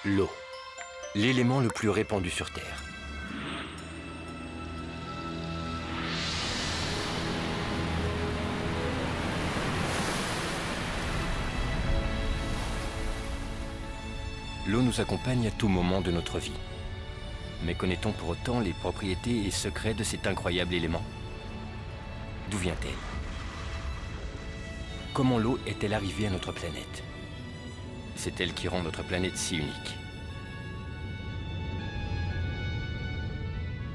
L'eau, l'élément le plus répandu sur Terre. L'eau nous accompagne à tout moment de notre vie. Mais connaît-on pour autant les propriétés et secrets de cet incroyable élément? D'où vient-elle? Comment l'eau est-elle arrivée à notre planète? C'est elle qui rend notre planète si unique.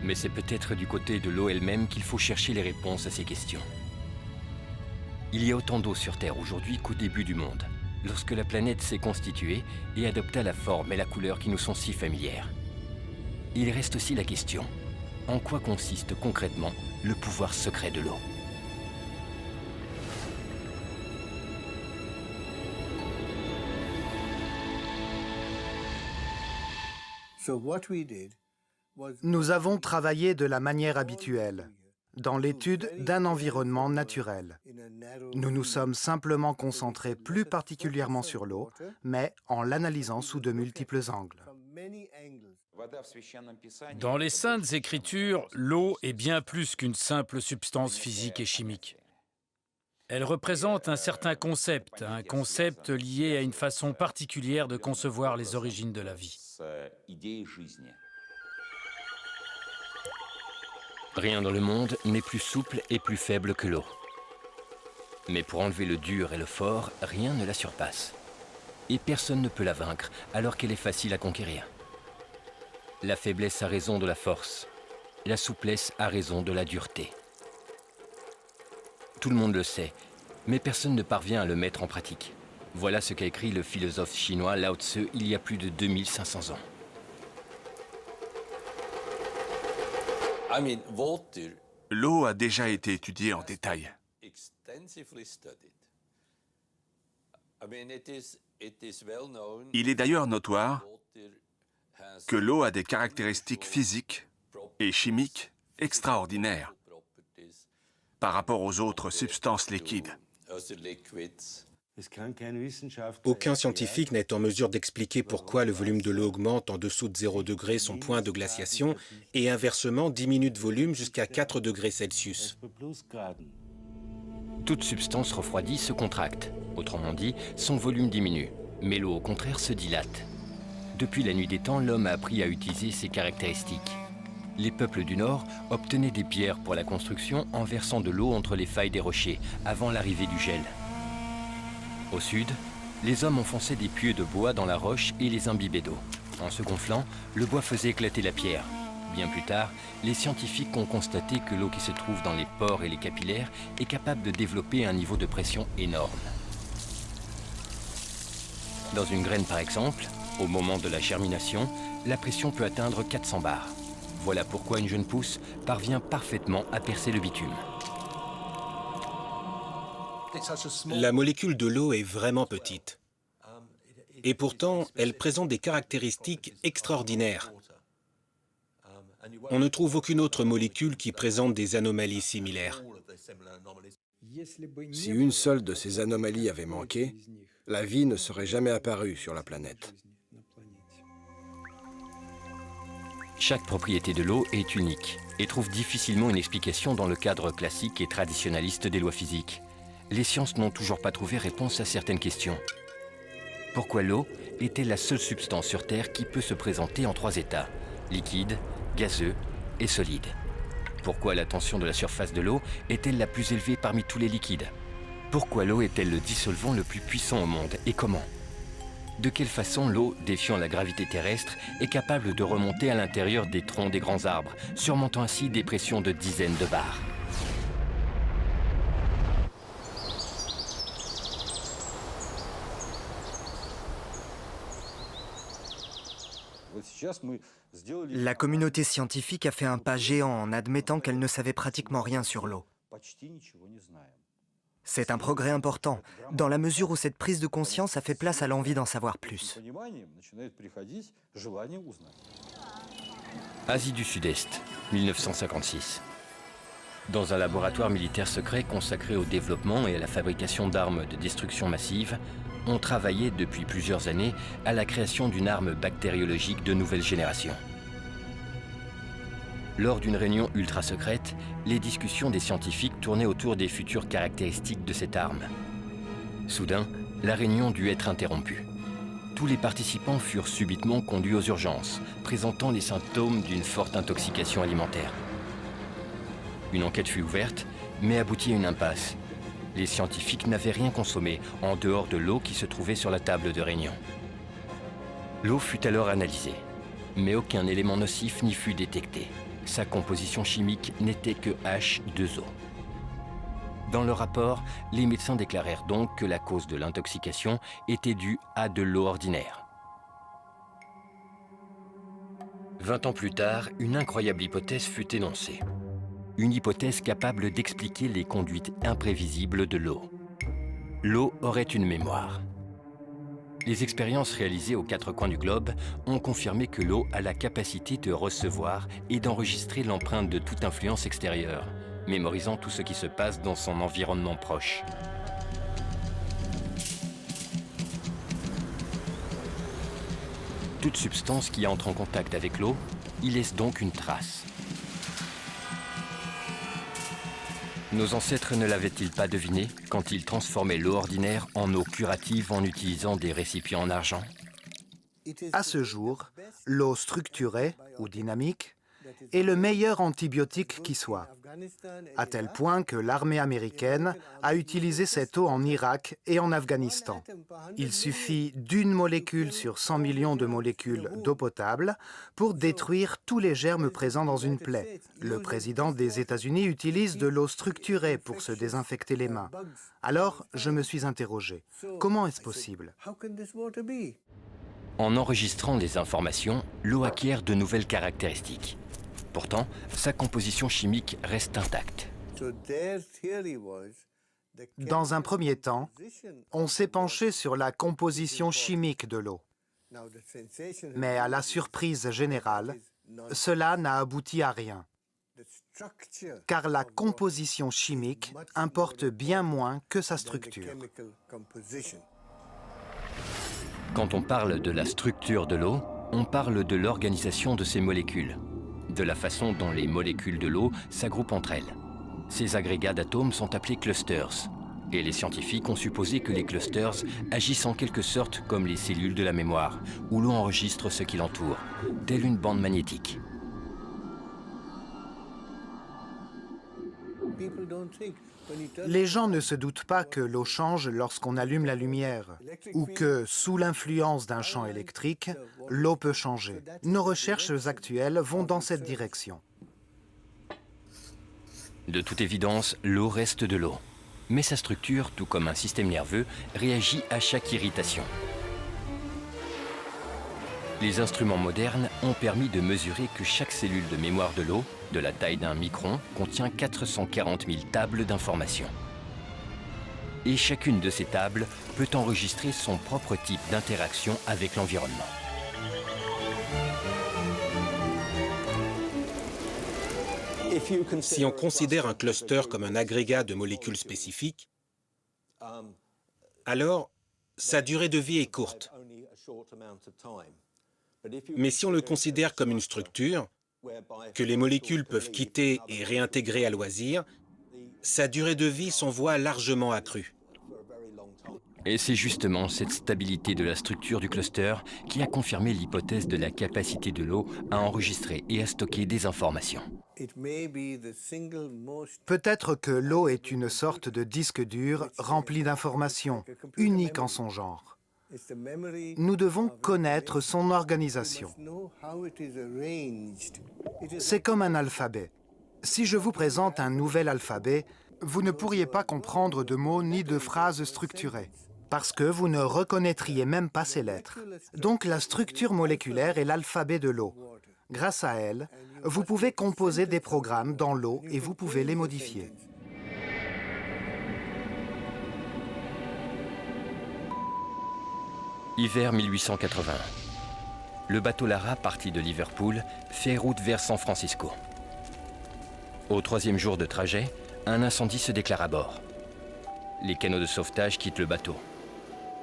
Mais c'est peut-être du côté de l'eau elle-même qu'il faut chercher les réponses à ces questions. Il y a autant d'eau sur Terre aujourd'hui qu'au début du monde, lorsque la planète s'est constituée et adopta la forme et la couleur qui nous sont si familières. Il reste aussi la question, en quoi consiste concrètement le pouvoir secret de l'eau? Nous avons travaillé de la manière habituelle, dans l'étude d'un environnement naturel. Nous nous sommes simplement concentrés plus particulièrement sur l'eau, mais en l'analysant sous de multiples angles. Dans les Saintes Écritures, l'eau est bien plus qu'une simple substance physique et chimique. Elle représente un certain concept, un concept lié à une façon particulière de concevoir les origines de la vie. Rien dans le monde n'est plus souple et plus faible que l'eau. Mais pour enlever le dur et le fort, rien ne la surpasse. Et personne ne peut la vaincre alors qu'elle est facile à conquérir. La faiblesse a raison de la force. La souplesse a raison de la dureté. Tout le monde le sait, mais personne ne parvient à le mettre en pratique. Voilà ce qu'a écrit le philosophe chinois Lao Tzu il y a plus de 2500 ans. L'eau a déjà été étudiée en détail. Il est d'ailleurs notoire que l'eau a des caractéristiques physiques et chimiques extraordinaires par rapport aux autres substances liquides. Aucun scientifique n'est en mesure d'expliquer pourquoi le volume de l'eau augmente en dessous de 0 degré son point de glaciation et inversement diminue de volume jusqu'à 4 degrés Celsius. Toute substance refroidie se contracte. Autrement dit, son volume diminue. Mais l'eau, au contraire, se dilate. Depuis la nuit des temps, l'homme a appris à utiliser ces caractéristiques. Les peuples du Nord obtenaient des pierres pour la construction en versant de l'eau entre les failles des rochers, avant l'arrivée du gel. Au sud, les hommes enfonçaient des pieux de bois dans la roche et les imbibaient d'eau. En se gonflant, le bois faisait éclater la pierre. Bien plus tard, les scientifiques ont constaté que l'eau qui se trouve dans les pores et les capillaires est capable de développer un niveau de pression énorme. Dans une graine par exemple, au moment de la germination, la pression peut atteindre 400 bars. Voilà pourquoi une jeune pousse parvient parfaitement à percer le bitume. La molécule de l'eau est vraiment petite. Et pourtant, elle présente des caractéristiques extraordinaires. On ne trouve aucune autre molécule qui présente des anomalies similaires. Si une seule de ces anomalies avait manqué, la vie ne serait jamais apparue sur la planète. Chaque propriété de l'eau est unique et trouve difficilement une explication dans le cadre classique et traditionnaliste des lois physiques. Les sciences n'ont toujours pas trouvé réponse à certaines questions. Pourquoi l'eau est-elle la seule substance sur Terre qui peut se présenter en 3 états, liquide, gazeux et solide? Pourquoi la tension de la surface de l'eau est-elle la plus élevée parmi tous les liquides? Pourquoi l'eau est-elle le dissolvant le plus puissant au monde et comment? De quelle façon l'eau, défiant la gravité terrestre, est capable de remonter à l'intérieur des troncs des grands arbres, surmontant ainsi des pressions de dizaines de bars? La communauté scientifique a fait un pas géant en admettant qu'elle ne savait pratiquement rien sur l'eau. C'est un progrès important, dans la mesure où cette prise de conscience a fait place à l'envie d'en savoir plus. Asie du Sud-Est, 1956. Dans un laboratoire militaire secret consacré au développement et à la fabrication d'armes de destruction massive, ont travaillé depuis plusieurs années à la création d'une arme bactériologique de nouvelle génération. Lors d'une réunion ultra secrète, les discussions des scientifiques tournaient autour des futures caractéristiques de cette arme. Soudain, la réunion dut être interrompue. Tous les participants furent subitement conduits aux urgences, présentant les symptômes d'une forte intoxication alimentaire. Une enquête fut ouverte, mais aboutit à une impasse. Les scientifiques n'avaient rien consommé en dehors de l'eau qui se trouvait sur la table de réunion. L'eau fut alors analysée, mais aucun élément nocif n'y fut détecté. Sa composition chimique n'était que H2O. Dans le rapport, les médecins déclarèrent donc que la cause de l'intoxication était due à de l'eau ordinaire. 20 ans plus tard, une incroyable hypothèse fut énoncée. Une hypothèse capable d'expliquer les conduites imprévisibles de l'eau. L'eau aurait une mémoire. Les expériences réalisées aux 4 coins du globe ont confirmé que l'eau a la capacité de recevoir et d'enregistrer l'empreinte de toute influence extérieure, mémorisant tout ce qui se passe dans son environnement proche. Toute substance qui entre en contact avec l'eau y laisse donc une trace. Nos ancêtres ne l'avaient-ils pas deviné quand ils transformaient l'eau ordinaire en eau curative en utilisant des récipients en argent? À ce jour, l'eau structurée ou dynamique est le meilleur antibiotique qui soit, à tel point que l'armée américaine a utilisé cette eau en Irak et en Afghanistan. Il suffit d'une molécule sur 100 millions de molécules d'eau potable pour détruire tous les germes présents dans une plaie. Le président des États-Unis utilise de l'eau structurée pour se désinfecter les mains. Alors, je me suis interrogé, comment est-ce possible? En enregistrant les informations, l'eau acquiert de nouvelles caractéristiques. Pourtant, sa composition chimique reste intacte. Dans un premier temps, on s'est penché sur la composition chimique de l'eau. Mais à la surprise générale, cela n'a abouti à rien. Car la composition chimique importe bien moins que sa structure. Quand on parle de la structure de l'eau, on parle de l'organisation de ses molécules, de la façon dont les molécules de l'eau s'agroupent entre elles. Ces agrégats d'atomes sont appelés clusters, et les scientifiques ont supposé que les clusters agissent en quelque sorte comme les cellules de la mémoire, où l'on enregistre ce qui l'entoure, telle une bande magnétique. Les gens ne se doutent pas que l'eau change lorsqu'on allume la lumière, ou que, sous l'influence d'un champ électrique, l'eau peut changer. Nos recherches actuelles vont dans cette direction. De toute évidence, l'eau reste de l'eau. Mais sa structure, tout comme un système nerveux, réagit à chaque irritation. Les instruments modernes ont permis de mesurer que chaque cellule de mémoire de l'eau, de la taille d'un micron, contient 440 000 tables d'informations. Et chacune de ces tables peut enregistrer son propre type d'interaction avec l'environnement. Si on considère un cluster comme un agrégat de molécules spécifiques, alors sa durée de vie est courte. Mais si on le considère comme une structure, que les molécules peuvent quitter et réintégrer à loisir, sa durée de vie s'en voit largement accrue. Et c'est justement cette stabilité de la structure du cluster qui a confirmé l'hypothèse de la capacité de l'eau à enregistrer et à stocker des informations. Peut-être que l'eau est une sorte de disque dur rempli d'informations, unique en son genre. Nous devons connaître son organisation. C'est comme un alphabet. Si je vous présente un nouvel alphabet, vous ne pourriez pas comprendre de mots ni de phrases structurées, parce que vous ne reconnaîtriez même pas ces lettres. Donc la structure moléculaire est l'alphabet de l'eau. Grâce à elle, vous pouvez composer des programmes dans l'eau et vous pouvez les modifier. Hiver 1880. Le bateau Lara, parti de Liverpool, fait route vers San Francisco. Au 3e jour de trajet, un incendie se déclare à bord. Les canots de sauvetage quittent le bateau.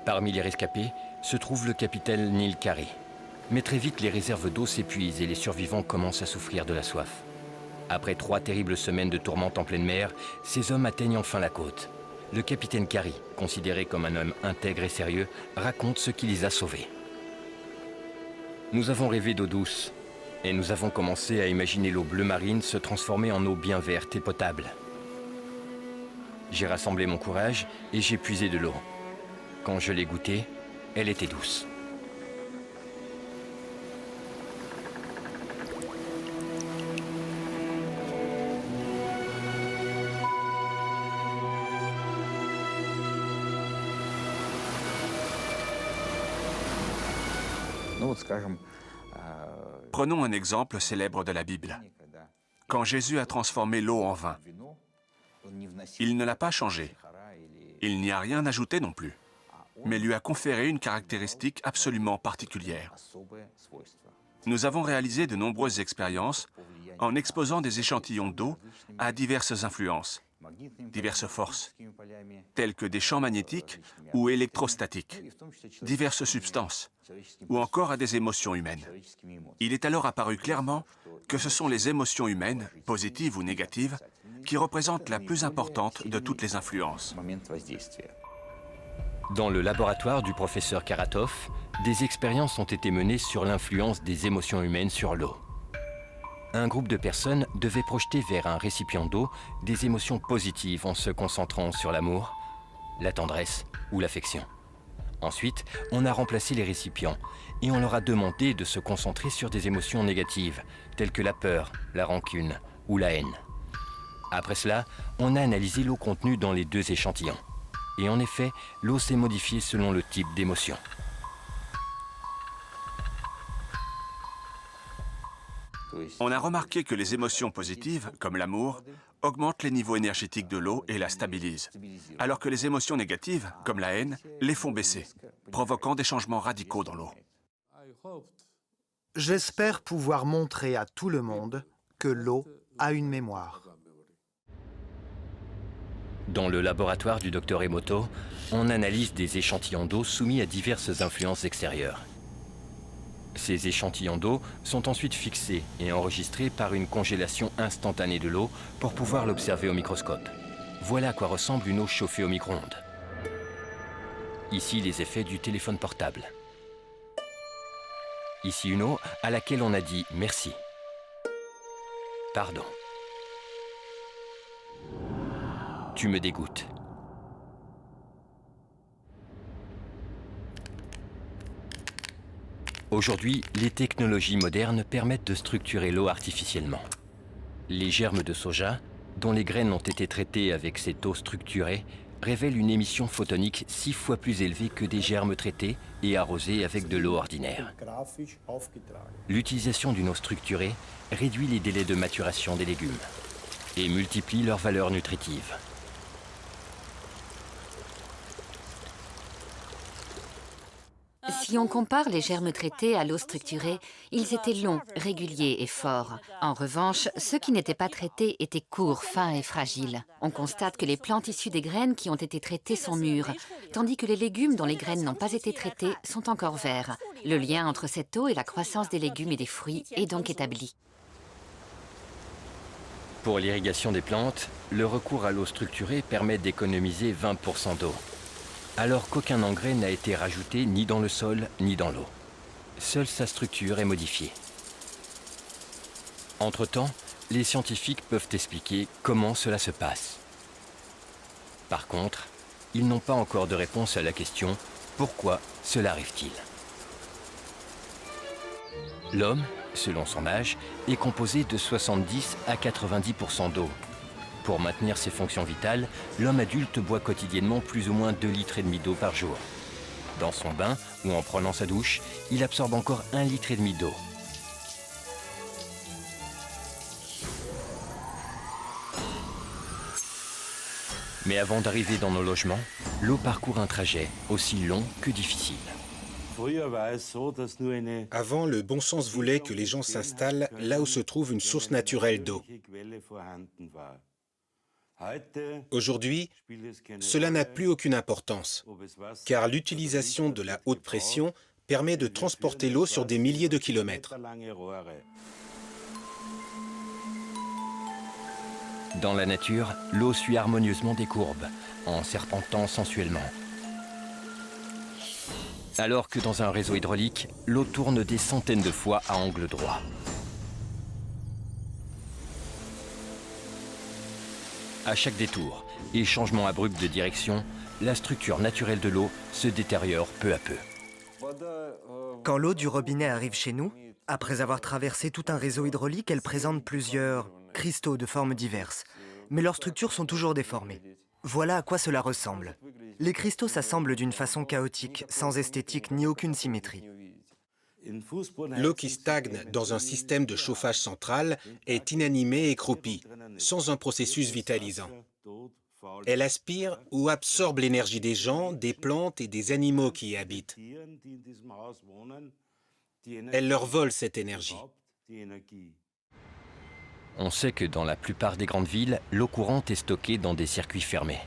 Parmi les rescapés se trouve le capitaine Neil Carey. Mais très vite, les réserves d'eau s'épuisent et les survivants commencent à souffrir de la soif. Après 3 terribles semaines de tourmente en pleine mer, ces hommes atteignent enfin la côte. Le capitaine Carey, considéré comme un homme intègre et sérieux, raconte ce qui les a sauvés. Nous avons rêvé d'eau douce et nous avons commencé à imaginer l'eau bleu marine se transformer en eau bien verte et potable. J'ai rassemblé mon courage et j'ai puisé de l'eau. Quand je l'ai goûtée, elle était douce. Prenons un exemple célèbre de la Bible. Quand Jésus a transformé l'eau en vin, il ne l'a pas changé. Il n'y a rien ajouté non plus, mais lui a conféré une caractéristique absolument particulière. Nous avons réalisé de nombreuses expériences en exposant des échantillons d'eau à diverses influences, diverses forces, telles que des champs magnétiques ou électrostatiques, diverses substances, ou encore à des émotions humaines. Il est alors apparu clairement que ce sont les émotions humaines, positives ou négatives, qui représentent la plus importante de toutes les influences. Dans le laboratoire du professeur Karatov, des expériences ont été menées sur l'influence des émotions humaines sur l'eau. Un groupe de personnes devait projeter vers un récipient d'eau des émotions positives en se concentrant sur l'amour, la tendresse ou l'affection. Ensuite, on a remplacé les récipients et on leur a demandé de se concentrer sur des émotions négatives, telles que la peur, la rancune ou la haine. Après cela, on a analysé l'eau contenue dans les 2 échantillons. Et en effet, l'eau s'est modifiée selon le type d'émotion. On a remarqué que les émotions positives, comme l'amour, augmentent les niveaux énergétiques de l'eau et la stabilisent, alors que les émotions négatives, comme la haine, les font baisser, provoquant des changements radicaux dans l'eau. J'espère pouvoir montrer à tout le monde que l'eau a une mémoire. Dans le laboratoire du Dr Emoto, on analyse des échantillons d'eau soumis à diverses influences extérieures. Ces échantillons d'eau sont ensuite fixés et enregistrés par une congélation instantanée de l'eau pour pouvoir l'observer au microscope. Voilà à quoi ressemble une eau chauffée au micro-ondes. Ici, les effets du téléphone portable. Ici, une eau à laquelle on a dit merci. Pardon. Tu me dégoûtes. Aujourd'hui, les technologies modernes permettent de structurer l'eau artificiellement. Les germes de soja, dont les graines ont été traitées avec cette eau structurée, révèlent une émission photonique 6 fois plus élevée que des germes traités et arrosés avec de l'eau ordinaire. L'utilisation d'une eau structurée réduit les délais de maturation des légumes et multiplie leur valeur nutritive. Si on compare les germes traités à l'eau structurée, ils étaient longs, réguliers et forts. En revanche, ceux qui n'étaient pas traités étaient courts, fins et fragiles. On constate que les plantes issues des graines qui ont été traitées sont mûres, tandis que les légumes dont les graines n'ont pas été traitées sont encore verts. Le lien entre cette eau et la croissance des légumes et des fruits est donc établi. Pour l'irrigation des plantes, le recours à l'eau structurée permet d'économiser 20% d'eau, alors qu'aucun engrais n'a été rajouté ni dans le sol ni dans l'eau. Seule sa structure est modifiée. Entre-temps, les scientifiques peuvent expliquer comment cela se passe. Par contre, ils n'ont pas encore de réponse à la question « Pourquoi cela arrive-t-il » L'homme, selon son âge, est composé de 70 à 90% d'eau. Pour maintenir ses fonctions vitales, l'homme adulte boit quotidiennement plus ou moins 2,5 litres d'eau par jour. Dans son bain ou en prenant sa douche, il absorbe encore 1,5 litre d'eau. Mais avant d'arriver dans nos logements, l'eau parcourt un trajet aussi long que difficile. Avant, le bon sens voulait que les gens s'installent là où se trouve une source naturelle d'eau. Aujourd'hui, cela n'a plus aucune importance, car l'utilisation de la haute pression permet de transporter l'eau sur des milliers de kilomètres. Dans la nature, l'eau suit harmonieusement des courbes, en serpentant sensuellement. Alors que dans un réseau hydraulique, l'eau tourne des centaines de fois à angle droit. À chaque détour et changement abrupt de direction, la structure naturelle de l'eau se détériore peu à peu. Quand l'eau du robinet arrive chez nous, après avoir traversé tout un réseau hydraulique, elle présente plusieurs cristaux de formes diverses. Mais leurs structures sont toujours déformées. Voilà à quoi cela ressemble. Les cristaux s'assemblent d'une façon chaotique, sans esthétique ni aucune symétrie. L'eau qui stagne dans un système de chauffage central est inanimée et croupie, sans un processus vitalisant. Elle aspire ou absorbe l'énergie des gens, des plantes et des animaux qui y habitent. Elle leur vole cette énergie. On sait que dans la plupart des grandes villes, l'eau courante est stockée dans des circuits fermés.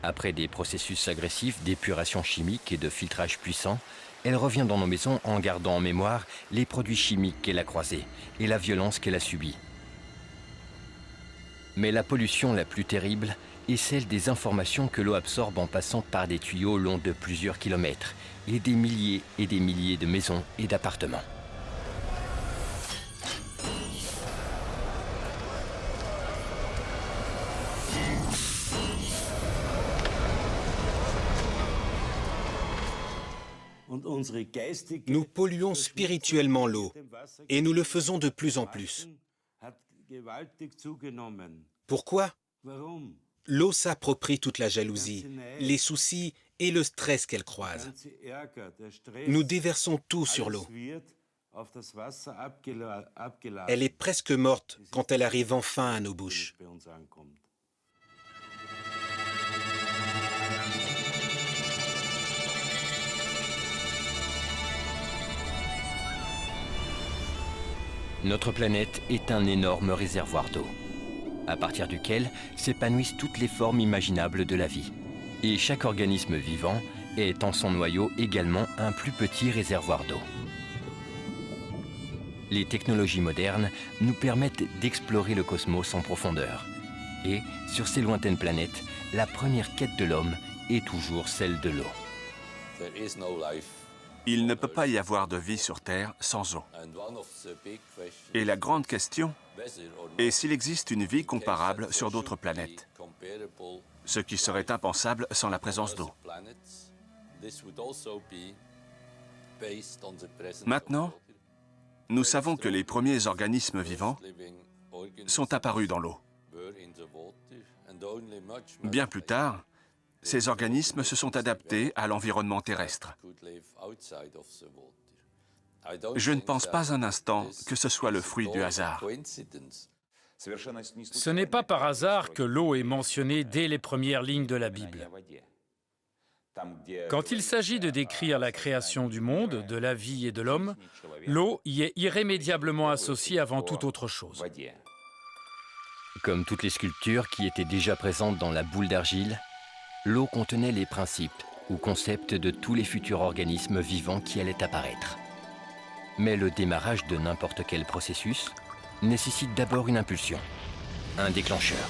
Après des processus agressifs d'épuration chimique et de filtrage puissant, elle revient dans nos maisons en gardant en mémoire les produits chimiques qu'elle a croisés et la violence qu'elle a subie. Mais la pollution la plus terrible est celle des informations que l'eau absorbe en passant par des tuyaux longs de plusieurs kilomètres et des milliers de maisons et d'appartements. Nous polluons spirituellement l'eau, et nous le faisons de plus en plus. Pourquoi? L'eau s'approprie toute la jalousie, les soucis et le stress qu'elle croise. Nous déversons tout sur l'eau. Elle est presque morte quand elle arrive enfin à nos bouches. Notre planète est un énorme réservoir d'eau, à partir duquel s'épanouissent toutes les formes imaginables de la vie. Et chaque organisme vivant est en son noyau également un plus petit réservoir d'eau. Les technologies modernes nous permettent d'explorer le cosmos en profondeur. Et sur ces lointaines planètes, la première quête de l'homme est toujours celle de l'eau. Il ne peut pas y avoir de vie sur Terre sans eau. Et la grande question est s'il existe une vie comparable sur d'autres planètes, ce qui serait impensable sans la présence d'eau. Maintenant, nous savons que les premiers organismes vivants sont apparus dans l'eau. Bien plus tard, ces organismes se sont adaptés à l'environnement terrestre. Je ne pense pas un instant que ce soit le fruit du hasard. Ce n'est pas par hasard que l'eau est mentionnée dès les premières lignes de la Bible. Quand il s'agit de décrire la création du monde, de la vie et de l'homme, l'eau y est irrémédiablement associée avant toute autre chose. Comme toutes les sculptures qui étaient déjà présentes dans la boule d'argile, l'eau contenait les principes ou concepts de tous les futurs organismes vivants qui allaient apparaître. Mais le démarrage de n'importe quel processus nécessite d'abord une impulsion, un déclencheur.